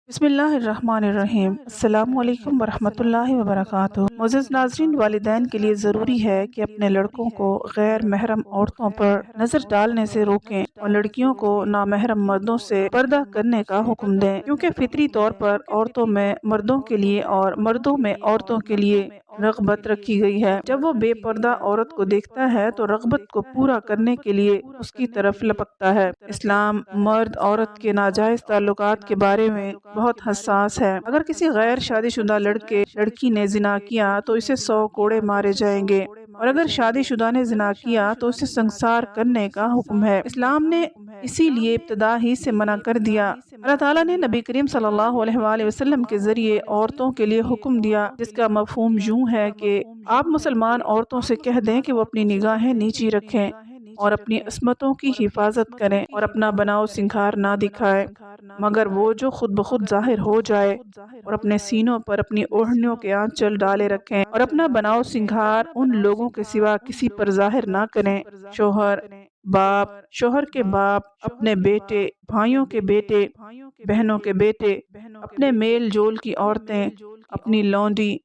بسم اللہ الرحمن الرحیم۔ السلام علیکم ورحمۃ اللہ وبرکاتہ۔ معزز ناظرین، والدین کے لیے ضروری ہے کہ اپنے لڑکوں کو غیر محرم عورتوں پر نظر ڈالنے سے روکیں اور لڑکیوں کو نامحرم مردوں سے پردہ کرنے کا حکم دیں، کیونکہ فطری طور پر عورتوں میں مردوں کے لیے اور مردوں میں عورتوں کے لیے رغبت رکھی گئی ہے۔ جب وہ بے پردہ عورت کو دیکھتا ہے تو رغبت کو پورا کرنے کے لیے اس کی طرف لپکتا ہے۔ اسلام مرد عورت کے ناجائز تعلقات کے بارے میں بہت حساس ہے۔ اگر کسی غیر شادی شدہ لڑکی نے زنا کیا تو اسے 100 کوڑے مارے جائیں گے، اور اگر شادی شدہ نے زنا کیا تو اسے سنسار کرنے کا حکم ہے۔ اسلام نے اسی لیے ابتدا ہی سے منع کر دیا۔ اللہ تعالیٰ نے نبی کریم صلی اللہ علیہ وآلہ وسلم کے ذریعے عورتوں کے لیے حکم دیا، جس کا مفہوم یوں ہے کہ آپ مسلمان عورتوں سے کہہ دیں کہ وہ اپنی نگاہیں نیچی رکھیں اور اپنی عصمتوں کی حفاظت کریں اور اپنا بناؤ سنگھار نہ دکھائیں، مگر وہ جو خود بخود ظاہر ہو جائے، اور اپنے سینوں پر اپنی اوڑھنیوں کے آنچل ڈالے رکھیں اور اپنا بناؤ سنگھار ان لوگوں کے سوا کسی پر ظاہر نہ کریں۔ شوہر، باپ، شوہر کے باپ، اپنے بیٹے، بھائیوں کے بیٹے، بہنوں کے بیٹے، اپنے میل جول کی عورتیں، اپنی لونڈی،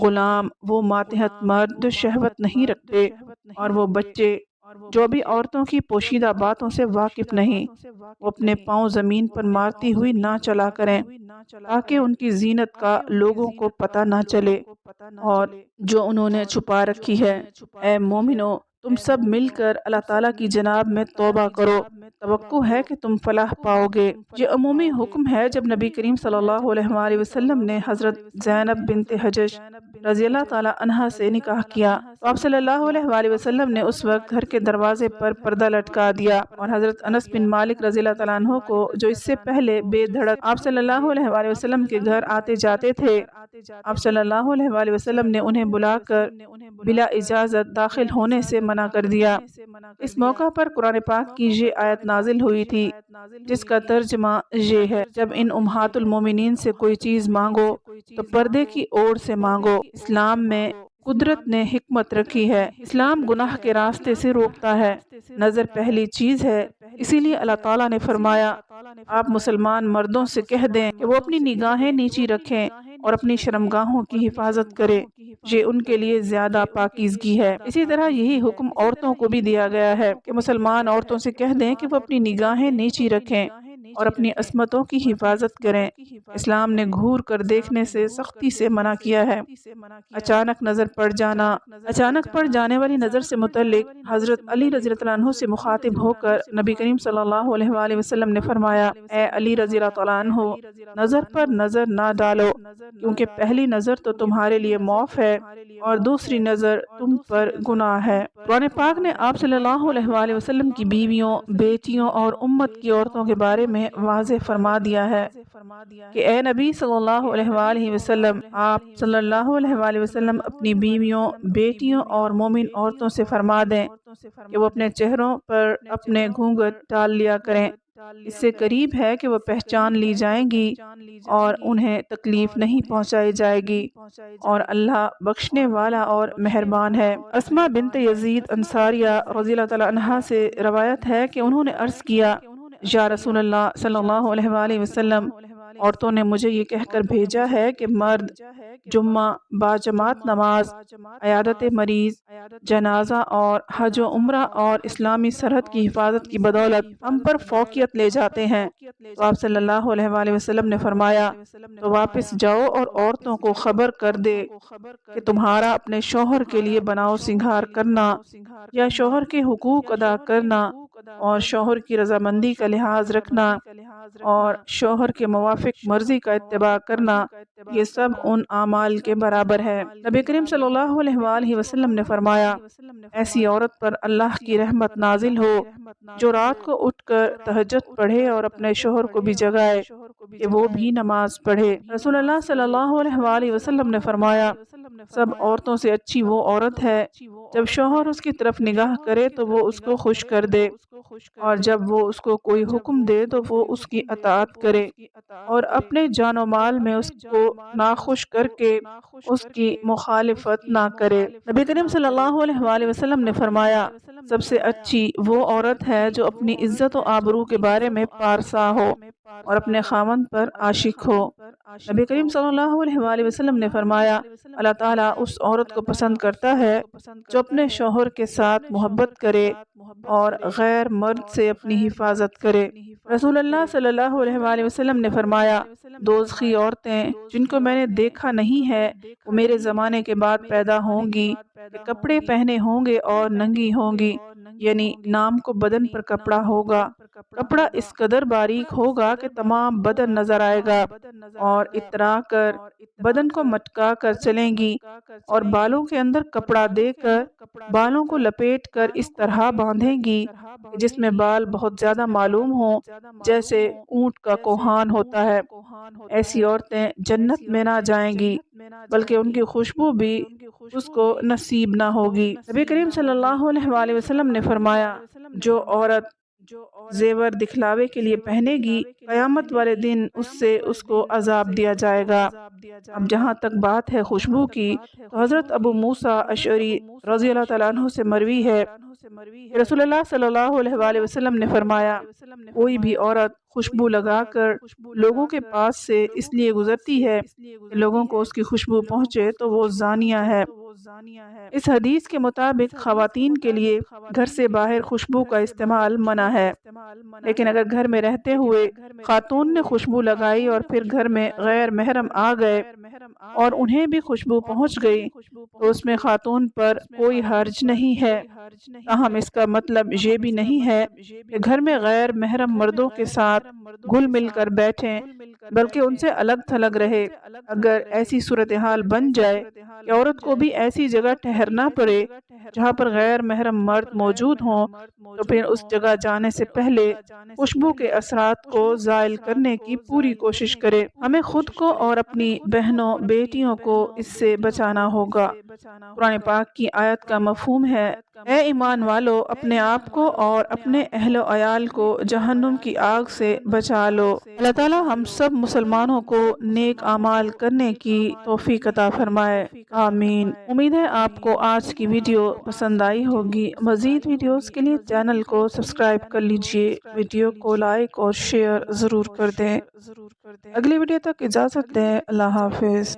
غلام، وہ ماتحت مرد جو شہوت نہیں رکھتے، اور وہ بچے جو بھی عورتوں کی پوشیدہ باتوں سے واقف نہیں، وہ اپنے پاؤں زمین پر مارتی ہوئی نہ چلا کریں تاکہ ان کی زینت کا لوگوں کو پتہ نہ چلے اور جو انہوں نے چھپا رکھی ہے۔ اے مومنو، تم سب مل کر اللہ تعالیٰ کی جناب میں توبہ کرو، توقع ہے کہ تم فلاح پاؤ گے۔ یہ عمومی حکم ہے۔ جب نبی کریم صلی اللہ علیہ وآلہ وسلم نے حضرت زینب بنت حجش رضی اللہ تعالیٰ عنہا سے نکاح کیا تو آپ صلی اللہ علیہ وآلہ وسلم نے اس وقت گھر کے دروازے پر پردہ لٹکا دیا، اور حضرت انس بن مالک رضی اللہ تعالیٰ عنہ کو، جو اس سے پہلے بے دھڑک آپ صلی اللہ علیہ وآلہ وسلم کے گھر آتے جاتے تھے، آپ صلی اللہ علیہ وآلہ وسلم نے انہیں بلا کر بلا اجازت داخل ہونے سے منع کر دیا۔ اس موقع پر قرآن پاک کی یہ آیت نازل ہوئی تھی، جس کا ترجمہ یہ ہے: جب ان امہات المومنین سے کوئی چیز مانگو تو پردے کی اوڑ سے مانگو۔ اسلام میں قدرت نے حکمت رکھی ہے۔ اسلام گناہ کے راستے سے روکتا ہے۔ نظر پہلی چیز ہے، اسی لیے اللہ تعالیٰ نے فرمایا، آپ مسلمان مردوں سے کہہ دیں کہ وہ اپنی نگاہیں نیچی رکھیں اور اپنی شرمگاہوں کی حفاظت کریں، یہ ان کے لیے زیادہ پاکیزگی ہے۔ اسی طرح یہی حکم عورتوں کو بھی دیا گیا ہے کہ مسلمان عورتوں سے کہہ دیں کہ وہ اپنی نگاہیں نیچی رکھیں اور اپنی عصمتوں کی حفاظت کریں۔ اسلام نے گھور کر دیکھنے سے سختی سے منع کیا ہے۔ اچانک نظر پڑ جانا، اچانک پڑ جانے والی نظر سے متعلق حضرت علی رضی اللہ عنہ سے مخاطب ہو کر نبی کریم صلی اللہ علیہ وآلہ وسلم نے فرمایا، اے علی رضی اللہ عنہ، نظر پر نظر نہ ڈالو، کیونکہ پہلی نظر تو تمہارے لیے معاف ہے اور دوسری نظر تم پر گناہ ہے۔ قرآن پاک نے آپ صلی اللہ علیہ وآلہ وسلم کی بیویوں، بیٹیوں اور امت کی عورتوں کے بارے میں واضح فرما دیا ہے کہ اے نبی صلی اللہ علیہ وآلہ وسلم، آپ صلی اللہ علیہ وآلہ وسلم اپنی بیویوں، بیٹیوں اور مومن عورتوں سے فرما دیں کہ وہ اپنے چہروں پر اپنے گھونگھٹ ڈال لیا کریں، اس سے قریب ہے کہ وہ پہچان لی جائیں گی اور انہیں تکلیف نہیں پہنچائی جائے گی، اور اللہ بخشنے والا اور مہربان ہے۔ اسماء بنت یزید انصاریہ رضی اللہ تعالیٰ عنہا سے روایت ہے کہ انہوں نے عرض کیا، یا رسول اللہ صلی اللہ علیہ وآلہ وسلم، عورتوں نے مجھے یہ کہہ کر بھیجا ہے کہ مرد جمعہ، باجماعت نماز، عیادت مریض، جنازہ اور حج و عمرہ اور اسلامی سرحد کی حفاظت کی بدولت ہم پر فوقیت لے جاتے ہیں۔ تو آپ صلی اللہ علیہ وآلہ وسلم نے فرمایا، تو واپس جاؤ اور عورتوں کو خبر کر دے کہ تمہارا اپنے شوہر کے لیے بناؤ سنگھار کرنا یا شوہر کے حقوق ادا کرنا اور شوہر کی رضامندی کا لحاظ رکھنا اور شوہر کے موافق مرضی کا اتباع کرنا، یہ سب ان اعمال کے برابر ہے۔ نبی کریم صلی اللہ علیہ وآلہ وسلم نے فرمایا، ایسی عورت پر اللہ کی رحمت نازل ہو جو رات کو اٹھ کر تہجد پڑھے اور اپنے شوہر کو بھی جگائے کہ وہ بھی نماز پڑھے۔ رسول اللہ صلی اللہ علیہ وآلہ وسلم نے فرمایا، سب عورتوں سے اچھی وہ عورت ہے جب شوہر اس کی طرف نگاہ کرے تو وہ اس کو خوش کر دے، اور جب وہ اس کو کوئی حکم دے تو وہ اس کی اطاعت کرے، اور اپنے جان و مال میں اس کو ناخوش کر کے اس کی مخالفت نہ کرے۔ نبی کریم صلی اللہ علیہ وآلہ وسلم نے فرمایا، سب سے اچھی وہ عورت ہے جو اپنی عزت و آبرو کے بارے میں پارسا ہو۔ اور اپنے خاوند پر عاشق ہو۔ نبی کریم صلی اللہ علیہ وآلہ وسلم نے فرمایا، اللہ تعالیٰ اس عورت کو پسند کرتا ہے جو اپنے شوہر کے ساتھ محبت کرے اور غیر مرد سے اپنی حفاظت کرے۔ رسول اللہ صلی اللہ علیہ وآلہ وسلم نے فرمایا، دوزخی عورتیں جن کو میں نے دیکھا نہیں ہے وہ میرے زمانے کے بعد پیدا ہوں گی، کہ کپڑے پہنے ہوں گے اور ننگی ہوں گی، یعنی نام کو بدن پر کپڑا ہوگا، کپڑا اس قدر باریک ہوگا کہ تمام بدن نظر آئے گا، اور اترا کر بدن کو مٹکا کر چلیں گی، اور بالوں کے اندر کپڑا دے کر بالوں کو لپیٹ کر اس طرح باندھیں گی کہ جس میں بال بہت زیادہ معلوم ہوں، جیسے اونٹ کا کوہان ہوتا ہے۔ ایسی عورتیں جنت میں نہ جائیں گی بلکہ ان کی خوشبو بھی اس کو نصیب نہ ہوگی۔ نبی کریم صلی اللہ علیہ وآلہ وسلم نے فرمایا، جو عورت زیور دکھلاوے کے لیے پہنے گی، قیامت والے دن اس کو عذاب دیا جائے گا۔ اب جہاں تک بات ہے خوشبو کی، تو حضرت ابو موسیٰ اشعری رضی اللہ تعالیٰ عنہ سے مروی ہے کہ رسول اللہ صلی اللہ علیہ وآلہ وسلم نے فرمایا، کوئی بھی عورت خوشبو لگا کر لوگوں کے پاس سے اس لیے گزرتی ہے کہ لوگوں کو اس کی خوشبو پہنچے تو وہ زانیہ ہے۔ اس حدیث کے مطابق خواتین کے لیے گھر سے باہر خوشبو کا استعمال منع ہے، لیکن اگر گھر میں رہتے ہوئے خاتون نے خوشبو لگائی اور پھر گھر میں غیر محرم آ گئے اور انہیں بھی خوشبو پہنچ گئی تو اس میں خاتون پر کوئی حرج نہیں ہے۔ تاہم اس کا مطلب یہ بھی نہیں ہے کہ گھر میں غیر محرم مردوں کے ساتھ گھل مل کر بیٹھیں، بلکہ ان سے الگ تھلگ رہے۔ اگر ایسی صورتحال بن جائے کہ عورت کو بھی ایسی جگہ ٹھہرنا پڑے جہاں پر غیر محرم مرد موجود ہوں، تو پھر اس جگہ جانے سے پہلے خوشبو کے اثرات کو زائل کرنے کی پوری کوشش کرے۔ ہمیں خود کو اور اپنی بہنوں بیٹیوں کو اس سے بچانا ہوگا۔ قرآن پاک کی آیت کا مفہوم ہے، اے ایمان والو، اپنے آپ کو اور اپنے اہل و عیال کو جہنم کی آگ سے بچا لو۔ اللہ تعالی ہم سب مسلمانوں کو نیک اعمال کرنے کی توفیق عطا فرمائے، آمین۔ امید ہے آپ کو آج کی ویڈیو پسند آئی ہوگی۔ مزید ویڈیوز کے لیے چینل کو سبسکرائب کر لیجئے، ویڈیو کو لائک اور شیئر ضرور کر دیں۔ اگلی ویڈیو تک اجازت دیں، اللہ حافظ۔